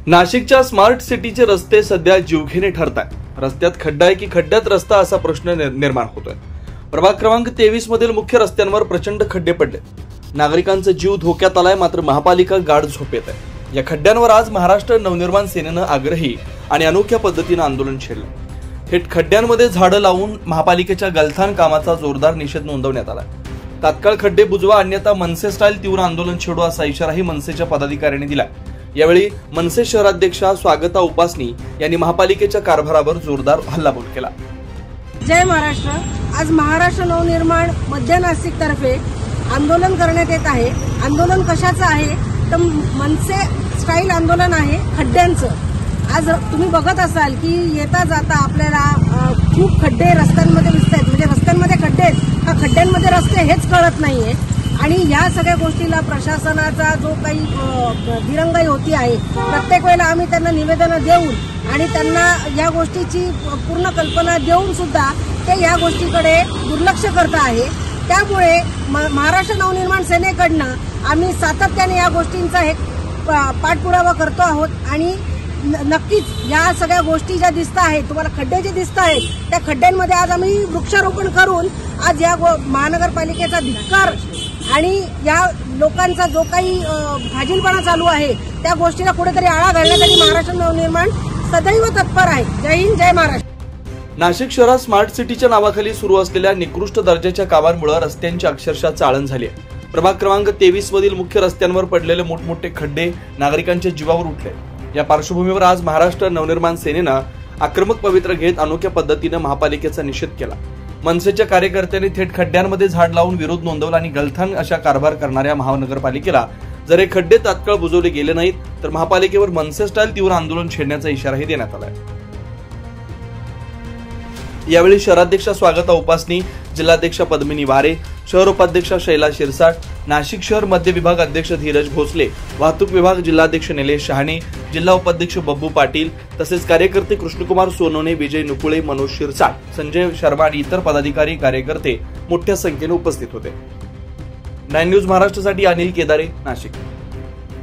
नाशिकच्या स्मार्ट सिटीचे रस्ते सध्या जीवघेणे ठरतात। रस्त्यात खड्डा आहे की खड्ड्यात रस्ता असा प्रश्न निर्माण होतोय। प्रभाग क्रमांक 23 मधील मुख्य रस्त्यांवर प्रचंड खड्डे पडले। नागरिकांचा जीव धोक्यात आलाय, मात्र महापालिका गाढ झोपेत आहे। या खड्ड्यांवर आज महाराष्ट्र नवनिर्माण सेनेनं आग्रही आणि अनोख्या पद्धतीनं आंदोलन छेडलं। थेट खड्ड्यांमध्ये झाडं लावून महापालिकेच्या गलथान कामाचा जोरदार निषेध नोंदवण्यात आला। तात्काळ खड्डे बुजवा, अन्यथा मनसे स्टाईल तीव्र आंदोलन छेडू असा इशाराही मनसेच्या पदाधिकाऱ्यांनी दिला। यावेळी मनसे शहराध्यक्षा स्वागता उपासनी यांनी महापालिकेच्या कारभारावर जोरदार हल्लाबोल केला। जय महाराष्ट्र। आज महाराष्ट्र नवनिर्माण मध्य नाशिक तर्फे आंदोलन करण्यात येत आहे। आंदोलन कशाचं आहे तर मनसे स्टाईल आंदोलन आहे खड्ड्यांचं। आज तुम्ही बघत असाल की येता जाता आपल्याला खूप खड्डे रस्त्यांमध्ये दिसतात, म्हणजे रस्त्यांमध्ये खड्डे आहेत, हा खड्ड्यांमध्ये रस्ते हेच कळत नाहीये। आणि या सगळ्या गोष्टीला प्रशासनाचा जो काही दिरंगाई होती आहे, प्रत्येक वेळेला आम्ही त्यांना निवेदनं देऊन आणि त्यांना या गोष्टीची पूर्ण कल्पना देऊन सुद्धा ते या गोष्टीकडे दुर्लक्ष करत आहे। त्यामुळे महाराष्ट्र नवनिर्माण सेनेकडनं आम्ही सातत्याने या गोष्टींचा पाठपुरावा करतो आहोत आणि नक्कीच या सगळ्या गोष्टी ज्या दिसत आहेत, तुम्हाला खड्डे जे दिसत आहेत, त्या खड्ड्यांमध्ये आज आम्ही वृक्षारोपण करून आज या महानगरपालिकेचा धिक्कार आणि या लोकांचा जो काही फाजीलपणा चालू आहे त्या गोष्टीला कुठेतरी आळा घालण्यासाठी महाराष्ट्र नवनिर्माण सदैव तत्पर आहे। जय हिंद, जय महाराष्ट्र। नाशिक शहरात स्मार्ट सिटीच्या नावाखाली सुरू असलेल्या निकृष्ट दर्जाच्या कामांमुळे रस्त्यांची अक्षरशः चाळण झाली आहे। प्रभाग क्रमांक 23 मधील मुख्य रस्त्यांवर पडलेले मोठमोठे खड्डे नागरिकांच्या जीवावर उठले। या पार्श्वभूमीवर आज महाराष्ट्र नवनिर्माण सेनेनं आक्रमक पवित्रा घेत अनोख्या पद्धतीने महापालिकेचा निषेध केला। मनसेच्या कार्यकर्त्यांनी थेट खड्ड्यांमध्ये झाड लावून विरोध नोंदवला आणि गलथान अशा कारभार करणाऱ्या महानगरपालिकेला जर हे खड्डे तात्काळ बुजवले गेले नाहीत तर महापालिकेवर मनसे स्टाईल तीव्र आंदोलन छेडण्याचा इशाराही देण्यात आलाय। यावेळी शहराध्यक्षा स्वागता उपासनी, जिल्हाध्यक्षा पद्मिनी वारे, शहर उपाध्यक्षा शैला शिरसाट, नाशिक शहर मध्य विभाग अध्यक्ष धीरज भोसले, वाहतूक विभाग जिल्हाध्यक्ष निलेश शहाणे, जिल्हा उपाध्यक्ष बब्बू पाटील तसेच कार्यकर्ते कृष्णकुमार सोनोने, विजय नुकुळे, मनोज शिरसाट, संजय शर्मा आणि इतर पदाधिकारी कार्यकर्ते मोठ्या संख्येने उपस्थित होते। 9 न्यूज महाराष्ट्रासाठी अनिल केदारे, नाशिक।